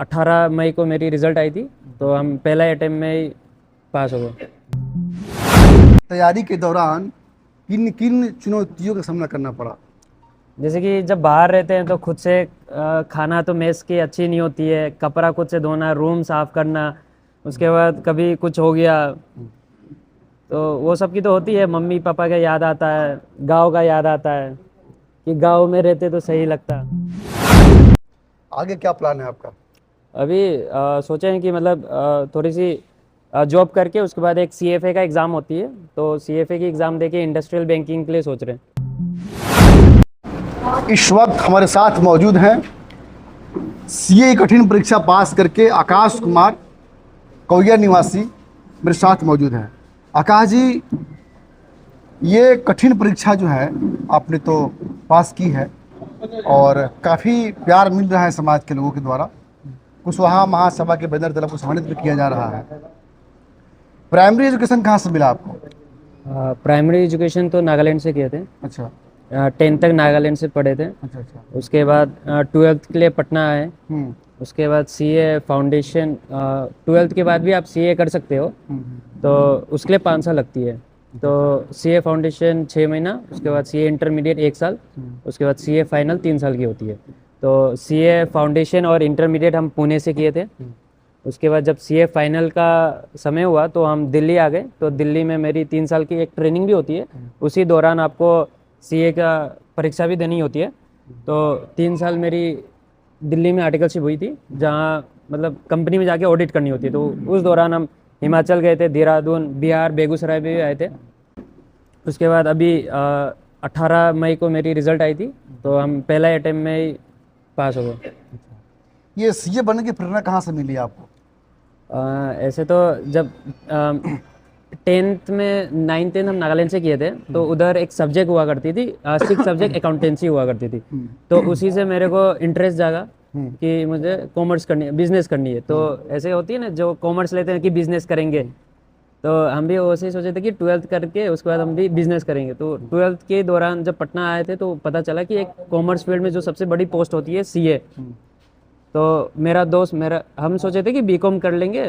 18 मई को मेरी रिजल्ट आई थी, तो हम पहला अटेम्प्ट में ही पास हो गए। तैयारी के दौरान किन किन चुनौतियों का सामना करना पड़ा? जैसे कि जब बाहर रहते हैं तो खुद से खाना तो मेस की अच्छी नहीं होती है, कपड़ा खुद से धोना, रूम साफ करना, उसके बाद कभी कुछ हो गया तो वो सब की तो होती है। मम्मी पापा का याद आता है, गांव का याद आता है कि गांव में रहते तो सही लगता। आगे क्या प्लान है आपका? अभी सोचे हैं कि मतलब थोड़ी सी जॉब करके उसके बाद एक CFA का एग्ज़ाम होती है, तो CFA की एग्ज़ाम देके इंडस्ट्रियल बैंकिंग के लिए सोच रहे हैं। इस वक्त हमारे साथ मौजूद हैं सीए कठिन परीक्षा पास करके आकाश कुमार, कौया निवासी, मेरे साथ मौजूद हैं। आकाश जी, ये कठिन परीक्षा जो है आपने तो पास की है और काफ़ी प्यार मिल रहा है समाज के लोगों के द्वारा। कुशवाहा महासभा के बैनर तले आपको सम्मानित भी किया जा रहा है। प्राइमरी एजुकेशन कहाँ से मिला आपको? प्राइमरी एजुकेशन तो नागालैंड से किए थे। अच्छा 10th तक नागालैंड से पढ़े थे। अच्छा अच्छा। उसके बाद 12th के लिए पटना आए। हम्म उसके बाद CA फाउंडेशन, 12th के बाद भी आप CA कर सकते हो, तो उसके लिए 5 साल लगती है। तो CA फाउंडेशन 6 महीना, उसके बाद CA इंटरमीडिएट 1 साल, उसके बाद CA फाइनल 3 साल की होती है। तो CA फाउंडेशन और इंटरमीडिएट हम पुणे से किए थे। उसके बाद जब CA फाइनल का समय हुआ तो हम दिल्ली आ गए। तो दिल्ली में मेरी 3 साल की एक ट्रेनिंग भी होती है, उसी दौरान आपको CA का परीक्षा भी देनी होती है। तो 3 साल मेरी दिल्ली में आर्टिकलशिप हुई थी, जहाँ मतलब कंपनी में जाके ऑडिट करनी होती है। तो उस दौरान हम हिमाचल गए थे, देहरादून, बिहार, बेगूसराय भी आए थे। उसके बाद अभी 18 मई को मेरी रिज़ल्ट आई थी, तो हम पहला अटेम्प्ट में ही पास हो गए। ये सीए बनने की प्रेरणा कहाँ से मिली आपको? ऐसे तो जब 10th में 9th 10th हम नागालैंड से किए थे, तो उधर एक सब्जेक्ट हुआ करती थी, 6 सब्जेक्ट अकाउंटेंसी हुआ करती थी। तो उसी से मेरे को इंटरेस्ट जागा कि मुझे कॉमर्स करनी है, बिजनेस करनी है। तो ऐसे होती है ना, जो कॉमर्स लेते हैं कि बिजनेस करेंगे, तो हम भी वैसे ही सोचे थे कि 12th करके उसके बाद हम भी बिजनेस करेंगे। तो 12th के दौरान जब पटना आए थे तो पता चला कि एक कॉमर्स फील्ड में जो सबसे बड़ी पोस्ट होती है CA। तो मेरा दोस्त, हम सोचे थे कि BCom कर लेंगे।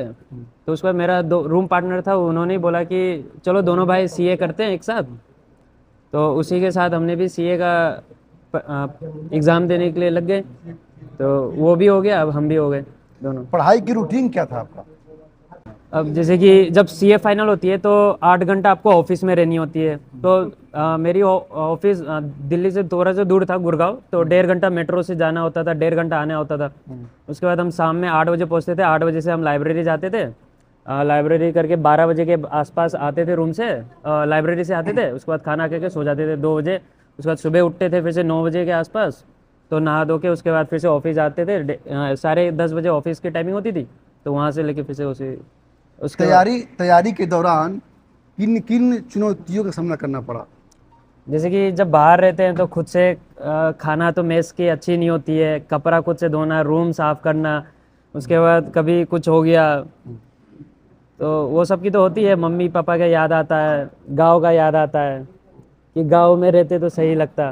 तो उसके बाद मेरा रूम पार्टनर था, उन्होंने बोला कि चलो दोनों भाई CA करते हैं एक साथ। तो उसी के साथ हमने भी CA का एग्ज़ाम देने के लिए लग गए। तो वो भी हो गया, अब हम भी हो गए दोनों। पढ़ाई की रूटीन क्या था आपका? अब जैसे कि जब CA फाइनल होती है तो 8 घंटा आपको ऑफिस में रहनी होती है। तो मेरी ऑफिस दिल्ली से थोड़ा सा दूर था, गुड़गांव। तो 1.5 घंटा मेट्रो से जाना होता था, 1.5 घंटा आना होता था। उसके बाद हम शाम में 8 बजे पहुंचते थे। 8 बजे से हम लाइब्रेरी जाते थे, लाइब्रेरी करके 12 बजे के आसपास आते थे रूम से, लाइब्रेरी से आते थे। उसके बाद खाना खा के सो जाते थे 2 बजे। उसके बाद सुबह उठते थे फिर से 9 बजे के आसपास, तो नहा धो के उसके बाद फिर से ऑफिस जाते थे। 10:30 बजे ऑफिस की टाइमिंग होती थी, तो वहाँ से लेके फिर से उसके तैयारी के दौरान किन किन चुनौतियों का सामना करना पड़ा? जैसे कि जब बाहर रहते हैं तो खुद से खाना तो मेस की अच्छी नहीं होती है, कपड़ा खुद से धोना, रूम साफ करना, उसके बाद कभी कुछ हो गया तो वो सब की तो होती है। मम्मी पापा का याद आता है, गांव का याद आता है कि गांव में रहते तो सही लगता।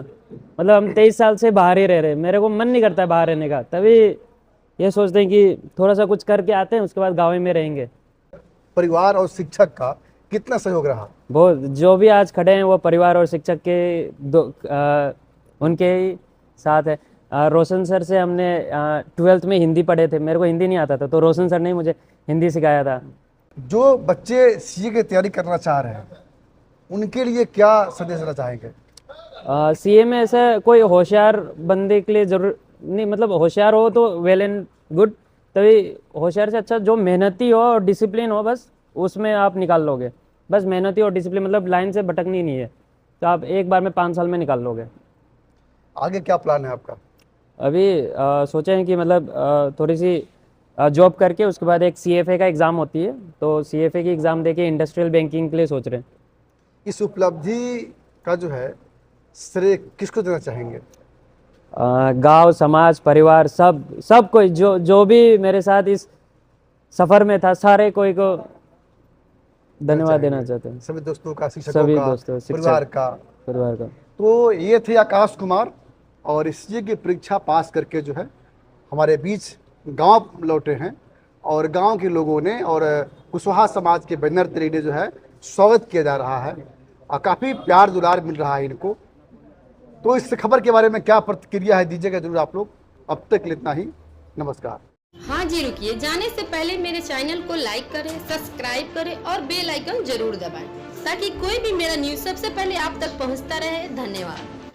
मतलब हम 23 साल से बाहर ही रह रहे, मेरे को मन नहीं करता बाहर रहने का। तभी ये सोचते हैं कि थोड़ा सा कुछ करके आते हैं, उसके बाद गाँव में रहेंगे। परिवार और शिक्षक का कितना सहयोग रहा? वो जो भी आज खड़े हैं वो परिवार और शिक्षक के उनके ही साथ है। रोशन सर से हमने 12th में हिंदी पढ़े थे, मेरे को हिंदी नहीं आता था, तो रोशन सर ने मुझे हिंदी सिखाया था। जो बच्चे सीए की तैयारी करना चाह रहे हैं उनके लिए क्या संदेश देना चाहेंगे? CA में ऐसा कोई होशियार बंदे के लिए जरूर नहीं, मतलब होशियार हो तो वेल एंड गुड। तभी होशियार से अच्छा जो मेहनती हो और डिसिप्लिन हो, बस उसमें आप निकाल लोगे। बस मेहनती और डिसिप्लिन, मतलब लाइन से भटकनी नहीं है, तो आप एक बार में 5 साल में निकाल लोगे। आगे क्या प्लान है आपका? अभी सोचे हैं कि मतलब थोड़ी सी जॉब करके उसके बाद एक CFA का एग्ज़ाम होती है, तो CFA की एग्ज़ाम देके इंडस्ट्रियल बैंकिंग के लिए सोच रहे हैं। इस उपलब्धि का जो है श्रेय किसको देना चाहेंगे? गांव, समाज, परिवार, सब कोई जो भी मेरे साथ इस सफ़र में था, सारे कोई को धन्यवाद देना चाहते हैं। सभी दोस्तों का, शिक्षकों सभी का, दोस्तों, परिवार शिक्षक, का। परिवार का। तो ये थे आकाश कुमार और इसी की परीक्षा पास करके जो है हमारे बीच गांव लौटे हैं और गांव के लोगों ने और कुशवाहा समाज के बैनर तरीके जो है स्वागत किया जा रहा है और काफ़ी प्यार दुलार मिल रहा है इनको। तो इस खबर के बारे में क्या प्रतिक्रिया है दीजिएगा जरूर आप लोग। अब तक इतना ही, नमस्कार। हाँ जी, रुकिए, जाने से पहले मेरे चैनल को लाइक करें, सब्सक्राइब करें और बेल आइकन जरूर दबाएं ताकि कोई भी मेरा न्यूज़ सबसे पहले आप तक पहुंचता रहे। धन्यवाद।